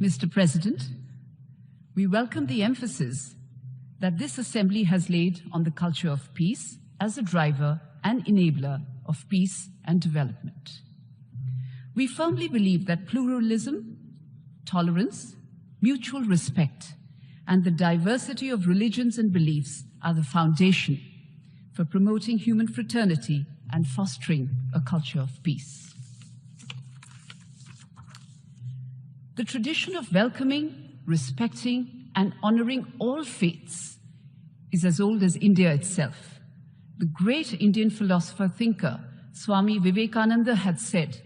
Mr. President, we welcome the emphasis that this Assembly has laid on the culture of peace as a driver and enabler of peace and development. We firmly believe that pluralism, tolerance, mutual respect, and the diversity of religions and beliefs are the foundation for promoting human fraternity and fostering a culture of peace. The tradition of welcoming, respecting, and honoring all faiths is as old as India itself. The great Indian philosopher-thinker Swami Vivekananda had said,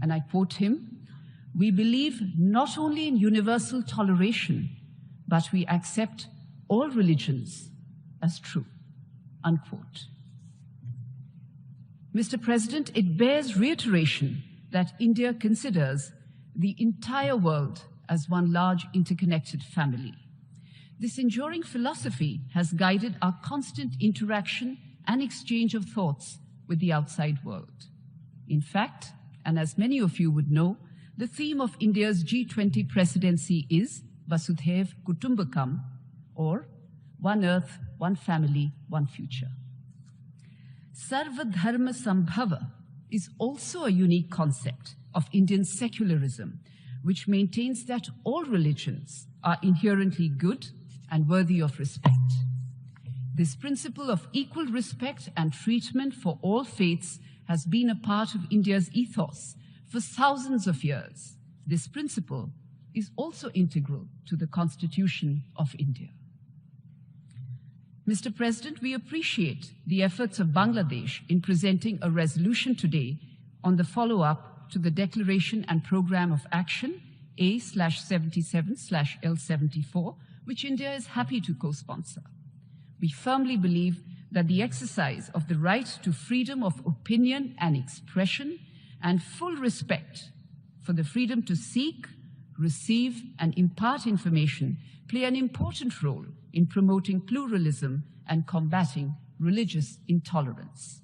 and I quote him, "We believe not only in universal toleration, but we accept all religions as true," unquote. Mr. President, it bears reiteration that India considers the entire world as one large interconnected family. This enduring philosophy has guided our constant interaction and exchange of thoughts with the outside world. In fact, and as many of you would know, the theme of India's G20 presidency is Vasudhaiv Kutumbakam, or One Earth, One Family, One Future. Sarva Dharma Sambhava is also a unique concept of Indian secularism, which maintains that all religions are inherently good and worthy of respect. This principle of equal respect and treatment for all faiths has been a part of India's ethos for thousands of years. This principle is also integral to the Constitution of India. Mr. President, we appreciate the efforts of Bangladesh in presenting a resolution today on the follow-up to the Declaration and Program of Action A/77/L74, which India is happy to co-sponsor. We firmly believe that the exercise of the right to freedom of opinion and expression and full respect for the freedom to seek, receive, and impart information play an important role in promoting pluralism and combating religious intolerance.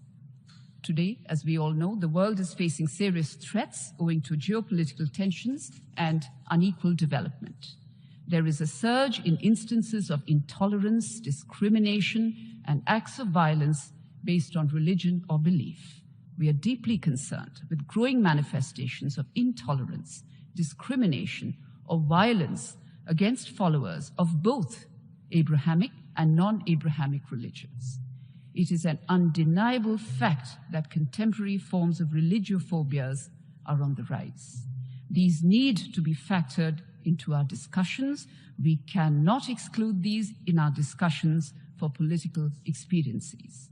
Today, as we all know, the world is facing serious threats owing to geopolitical tensions and unequal development. There is a surge in instances of intolerance, discrimination, and acts of violence based on religion or belief. We are deeply concerned with growing manifestations of intolerance, discrimination, or violence against followers of both Abrahamic and non-Abrahamic religions. It is an undeniable fact that contemporary forms of religiophobias are on the rise. These need to be factored into our discussions. We cannot exclude these in our discussions for political expediencies.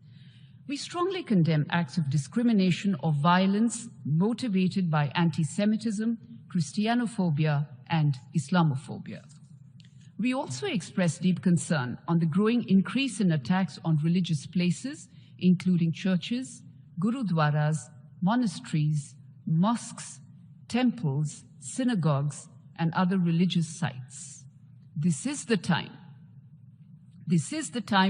We strongly condemn acts of discrimination or violence motivated by anti-Semitism, Christianophobia, and Islamophobia. We also express deep concern on the growing increase in attacks on religious places, including churches, gurdwaras, monasteries, mosques, temples, synagogues, and other religious sites. This is the time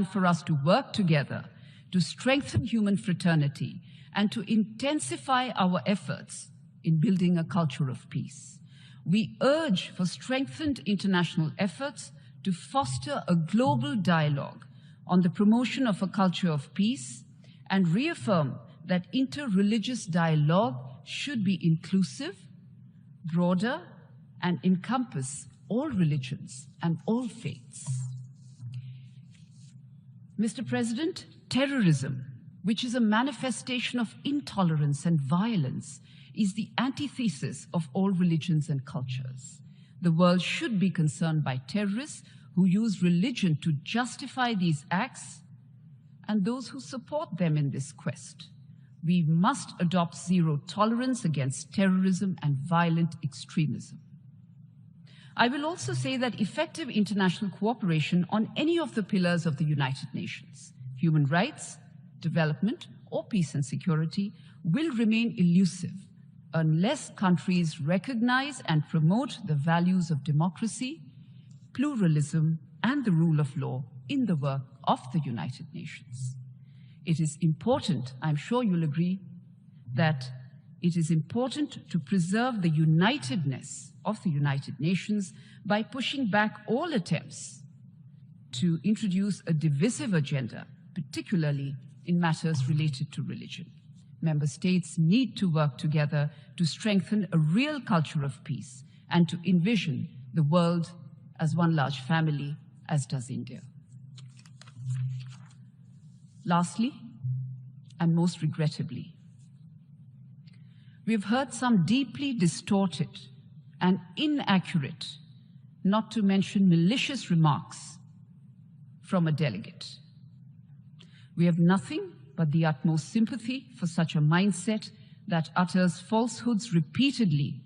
for us to work together to strengthen human fraternity and to intensify our efforts in building a culture of peace. We urge for strengthened international efforts to foster a global dialogue on the promotion of a culture of peace and reaffirm that interreligious dialogue should be inclusive, broader, and encompass all religions and all faiths. Mr. President, terrorism, which is a manifestation of intolerance and violence, is the antithesis of all religions and cultures. The world should be concerned by terrorists who use religion to justify these acts and those who support them in this quest. We must adopt zero tolerance against terrorism and violent extremism. I will also say that effective international cooperation on any of the pillars of the United Nations, human rights, development, or peace and security, will remain elusive unless countries recognize and promote the values of democracy, pluralism, and the rule of law in the work of the United Nations. It is important, I'm sure you'll agree, that it is important to preserve the unitedness of the United Nations by pushing back all attempts to introduce a divisive agenda, particularly in matters related to religion. Member states need to work together to strengthen a real culture of peace and to envision the world as one large family, as does India. Lastly, and most regrettably, we have heard some deeply distorted and inaccurate, not to mention malicious remarks from a delegate. We have nothing but the utmost sympathy for such a mindset that utters falsehoods repeatedly,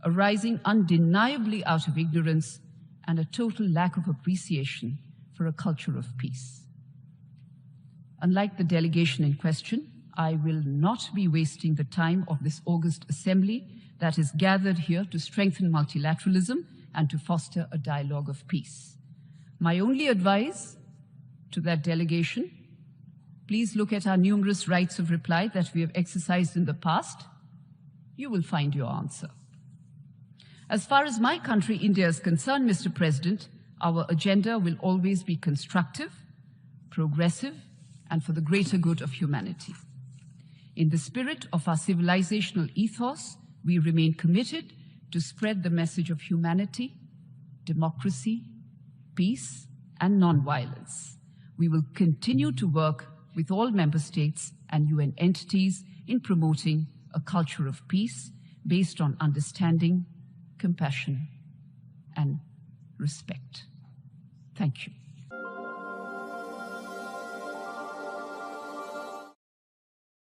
arising undeniably out of ignorance and a total lack of appreciation for a culture of peace. Unlike the delegation in question, I will not be wasting the time of this August assembly that is gathered here to strengthen multilateralism and to foster a dialogue of peace. My only advice to that delegation: please look at our numerous rights of reply that we have exercised in the past. You will find your answer. As far as my country, India, is concerned, Mr. President, our agenda will always be constructive, progressive, and for the greater good of humanity. In the spirit of our civilizational ethos, we remain committed to spread the message of humanity, democracy, peace, and non-violence. We will continue to work with all member states and UN entities in promoting a culture of peace based on understanding, compassion, and respect. Thank you.